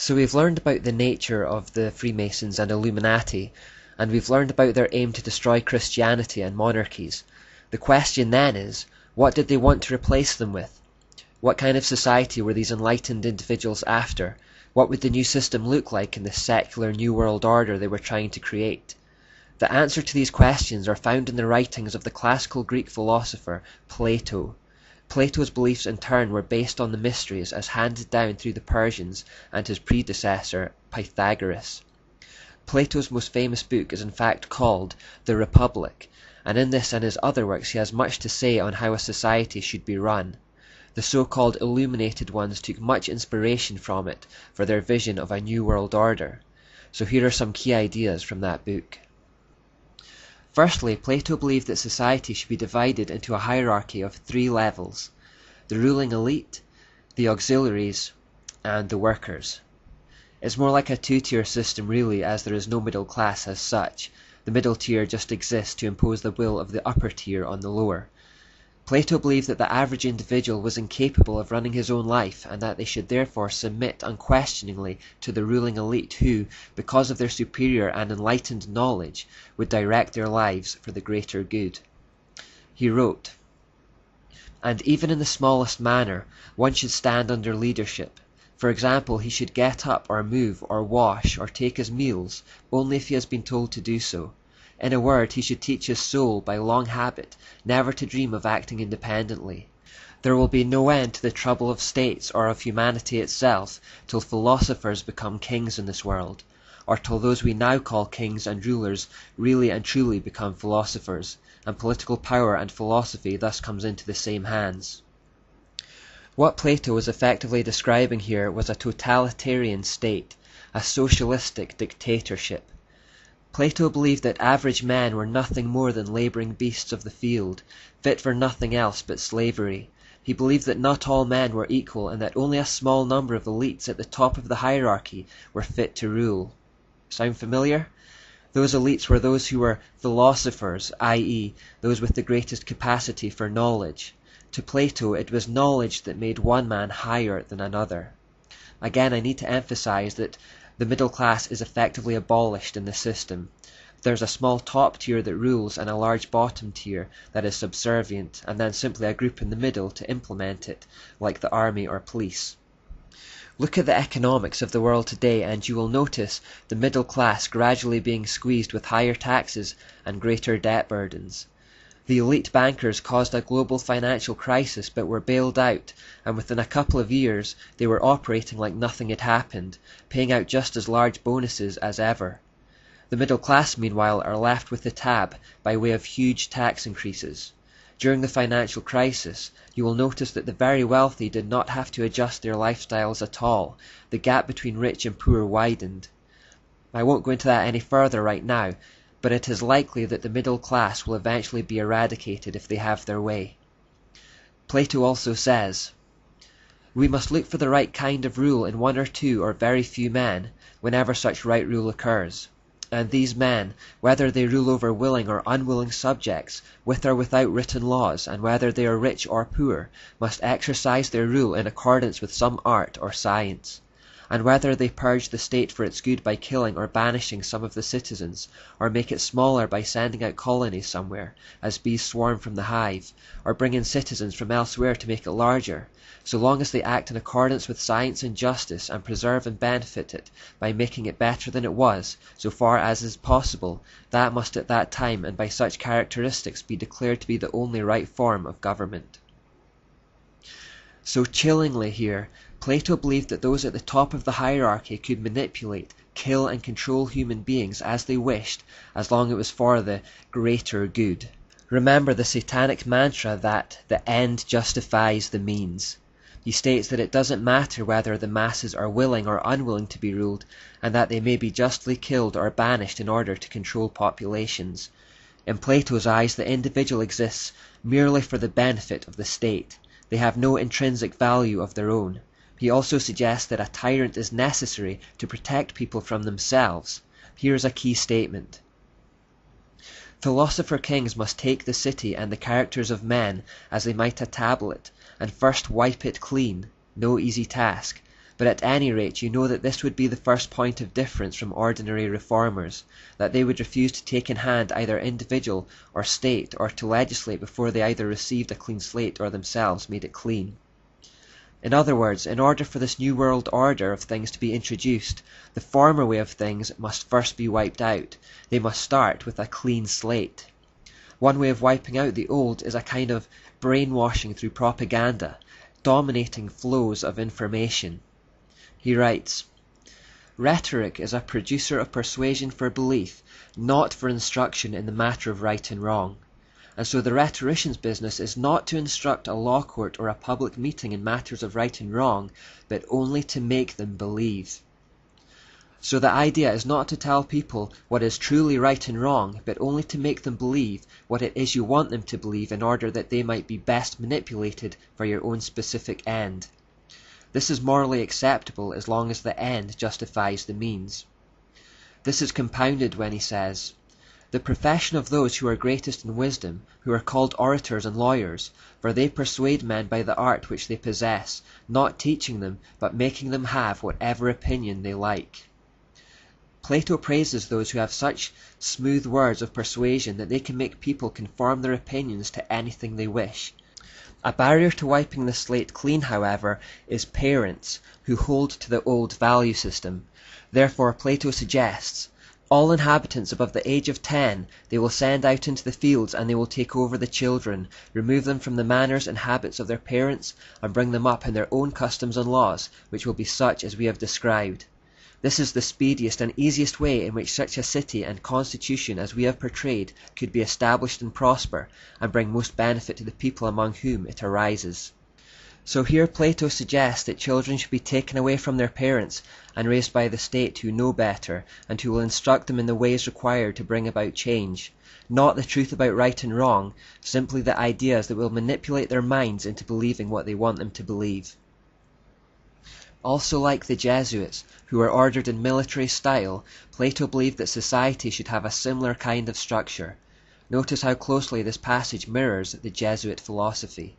So we've learned about the nature of the Freemasons and Illuminati, and we've learned about their aim to destroy Christianity and monarchies. The question then is, what did they want to replace them with? What kind of society were these enlightened individuals after? What would the new system look like in the secular New World Order they were trying to create? The answer to these questions are found in the writings of the classical Greek philosopher Plato. Plato's beliefs in turn were based on the mysteries as handed down through the Persians and his predecessor Pythagoras. Plato's most famous book is in fact called The Republic, and in this and his other works he has much to say on how a society should be run. The so-called illuminated ones took much inspiration from it for their vision of a new world order. So here are some key ideas from that book. Firstly, Plato believed that society should be divided into a hierarchy of 3 levels: the ruling elite, the auxiliaries, and the workers. It's more like a 2-tier system really, as there is no middle class as such. The middle tier just exists to impose the will of the upper tier on the lower. Plato believed that the average individual was incapable of running his own life, and that they should therefore submit unquestioningly to the ruling elite who, because of their superior and enlightened knowledge, would direct their lives for the greater good. He wrote, "And even in the smallest manner, one should stand under leadership. For example, he should get up or move or wash or take his meals only if he has been told to do so. In a word, he should teach his soul by long habit never to dream of acting independently. There will be no end to the trouble of states or of humanity itself till philosophers become kings in this world, or till those we now call kings and rulers really and truly become philosophers, and political power and philosophy thus comes into the same hands." What Plato was effectively describing here was a totalitarian state, a socialistic dictatorship. Plato believed that average men were nothing more than labouring beasts of the field, fit for nothing else but slavery. He believed that not all men were equal, and that only a small number of elites at the top of the hierarchy were fit to rule. Sound familiar? Those elites were those who were philosophers, i.e., those with the greatest capacity for knowledge. To Plato, it was knowledge that made one man higher than another. Again, I need to emphasize that the middle class is effectively abolished in the system. There's a small top tier that rules and a large bottom tier that is subservient, and then simply a group in the middle to implement it, like the army or police. Look at the economics of the world today and you will notice the middle class gradually being squeezed with higher taxes and greater debt burdens. The elite bankers caused a global financial crisis but were bailed out, and within a couple of years they were operating like nothing had happened, paying out just as large bonuses as ever. The middle class, meanwhile, are left with the tab by way of huge tax increases. During the financial crisis, you will notice that the very wealthy did not have to adjust their lifestyles at all. The gap between rich and poor widened. I won't go into that any further right now, but it is likely that the middle class will eventually be eradicated if they have their way. Plato also says, "We must look for the right kind of rule in 1 or 2 or very few men, whenever such right rule occurs. And these men, whether they rule over willing or unwilling subjects, with or without written laws, and whether they are rich or poor, must exercise their rule in accordance with some art or science. And whether they purge the state for its good by killing or banishing some of the citizens, or make it smaller by sending out colonies somewhere, as bees swarm from the hive, or bring in citizens from elsewhere to make it larger, so long as they act in accordance with science and justice, and preserve and benefit it by making it better than it was, so far as is possible, that must at that time and by such characteristics be declared to be the only right form of government." So chillingly here, Plato believed that those at the top of the hierarchy could manipulate, kill and control human beings as they wished, as long as it was for the greater good. Remember the satanic mantra that the end justifies the means. He states that it doesn't matter whether the masses are willing or unwilling to be ruled, and that they may be justly killed or banished in order to control populations. In Plato's eyes, the individual exists merely for the benefit of the state. They have no intrinsic value of their own. He also suggests that a tyrant is necessary to protect people from themselves. Here is a key statement. "Philosopher kings must take the city and the characters of men as they might a tablet, and first wipe it clean, no easy task, but at any rate you know that this would be the first point of difference from ordinary reformers, that they would refuse to take in hand either individual or state, or to legislate before they either received a clean slate or themselves made it clean. In other words, in order for this new world order of things to be introduced, the former way of things must first be wiped out. They must start with a clean slate. One way of wiping out the old is a kind of brainwashing through propaganda, dominating flows of information. He writes, "Rhetoric is a producer of persuasion for belief, not for instruction in the matter of right and wrong. And so the rhetorician's business is not to instruct a law court or a public meeting in matters of right and wrong, but only to make them believe." So the idea is not to tell people what is truly right and wrong, but only to make them believe what it is you want them to believe in order that they might be best manipulated for your own specific end. This is morally acceptable as long as the end justifies the means. This is compounded when he says, "The profession of those who are greatest in wisdom, who are called orators and lawyers, for they persuade men by the art which they possess, not teaching them, but making them have whatever opinion they like." Plato praises those who have such smooth words of persuasion that they can make people conform their opinions to anything they wish. A barrier to wiping the slate clean, however, is parents, who hold to the old value system. Therefore Plato suggests, all inhabitants above the age of 10 they will send out into the fields, and they will take over the children, remove them from the manners and habits of their parents, and bring them up in their own customs and laws, which will be such as we have described. This is the speediest and easiest way in which such a city and constitution as we have portrayed could be established and prosper, and bring most benefit to the people among whom it arises. So here Plato suggests that children should be taken away from their parents and raised by the state who know better, and who will instruct them in the ways required to bring about change. Not the truth about right and wrong, simply the ideas that will manipulate their minds into believing what they want them to believe. Also, like the Jesuits, who were ordered in military style, Plato believed that society should have a similar kind of structure. Notice how closely this passage mirrors the Jesuit philosophy.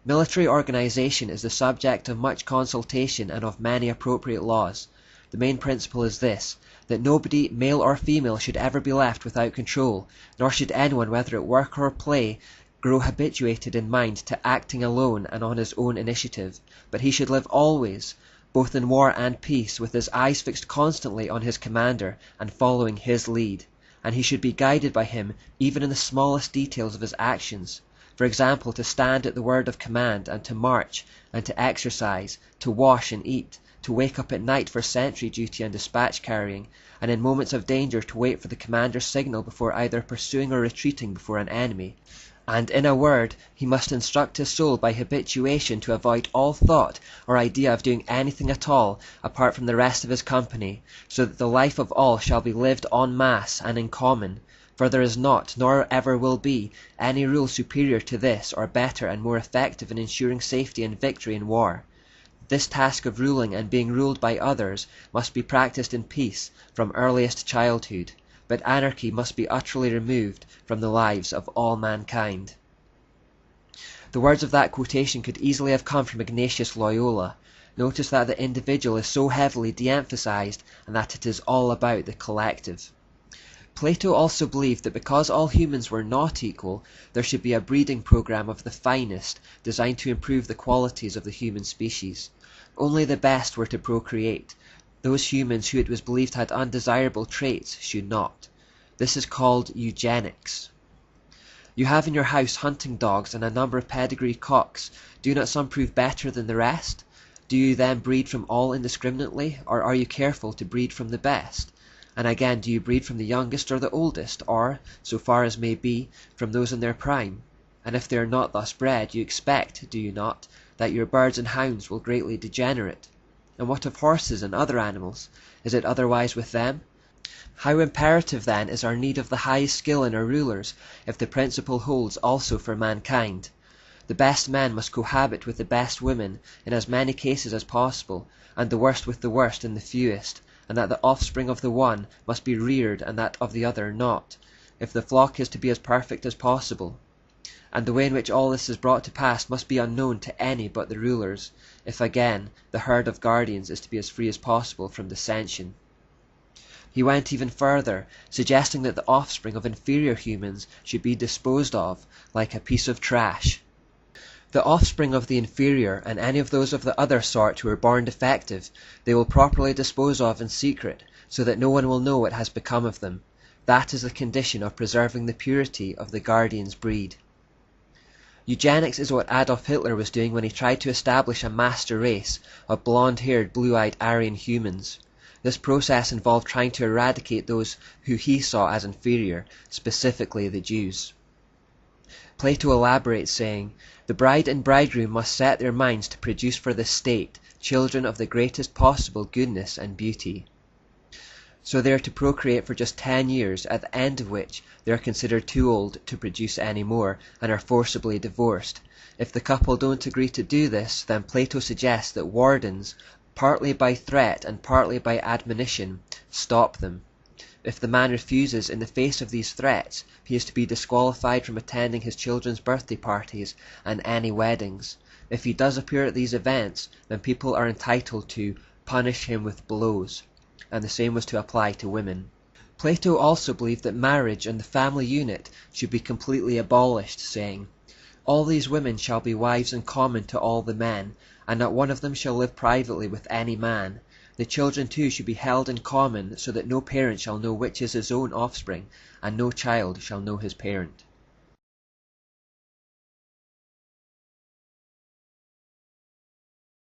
Military organization is the subject of much consultation and of many appropriate laws. The main principle is this, that nobody, male or female, should ever be left without control, nor should anyone, whether at work or play, grow habituated in mind to acting alone and on his own initiative, but he should live always, both in war and peace, with his eyes fixed constantly on his commander and following his lead, and he should be guided by him even in the smallest details of his actions. For example, to stand at the word of command, and to march, and to exercise, to wash and eat, to wake up at night for sentry duty and dispatch carrying, and in moments of danger to wait for the commander's signal before either pursuing or retreating before an enemy. And in a word, he must instruct his soul by habituation to avoid all thought or idea of doing anything at all apart from the rest of his company, so that the life of all shall be lived en masse and in common, for there is not, nor ever will be, any rule superior to this, or better and more effective in ensuring safety and victory in war. This task of ruling and being ruled by others must be practiced in peace from earliest childhood, but anarchy must be utterly removed from the lives of all mankind. The words of that quotation could easily have come from Ignatius Loyola. Notice that the individual is so heavily de-emphasized, and that it is all about the collective. Plato also believed that because all humans were not equal, there should be a breeding program of the finest, designed to improve the qualities of the human species. Only the best were to procreate. Those humans who it was believed had undesirable traits should not. This is called eugenics. You have in your house hunting dogs and a number of pedigree cocks. Do not some prove better than the rest? Do you then breed from all indiscriminately, or are you careful to breed from the best? And again, do you breed from the youngest or the oldest, or, so far as may be, from those in their prime? And if they are not thus bred, you expect, do you not, that your birds and hounds will greatly degenerate? And what of horses and other animals? Is it otherwise with them? How imperative then is our need of the highest skill in our rulers, if the principle holds also for mankind. The best men must cohabit with the best women in as many cases as possible, and the worst with the worst in the fewest, and that the offspring of the one must be reared and that of the other not, if the flock is to be as perfect as possible. and the way in which all this is brought to pass must be unknown to any but the rulers, if again the herd of guardians is to be as free as possible from dissension. He went even further, suggesting that the offspring of inferior humans should be disposed of like a piece of trash. The offspring of the inferior and any of those of the other sort who are born defective they will properly dispose of in secret, so that no one will know what has become of them. That is the condition of preserving the purity of the guardian's breed. Eugenics is what Adolf Hitler was doing when he tried to establish a master race of blonde-haired, blue-eyed Aryan humans. This process involved trying to eradicate those who he saw as inferior, specifically the Jews. Plato elaborates, saying, "The bride and bridegroom must set their minds to produce for the state children of the greatest possible goodness and beauty." So they are to procreate for just 10 years, at the end of which they are considered too old to produce any more, and are forcibly divorced. If the couple don't agree to do this, then Plato suggests that wardens, partly by threat and partly by admonition, stop them. If the man refuses in the face of these threats, he is to be disqualified from attending his children's birthday parties and any weddings. If he does appear at these events, then people are entitled to punish him with blows, and the same was to apply to women. Plato also believed that marriage and the family unit should be completely abolished, saying, "All these women shall be wives in common to all the men, and not one of them shall live privately with any man. The children too should be held in common, so that no parent shall know which is his own offspring, and no child shall know his parent."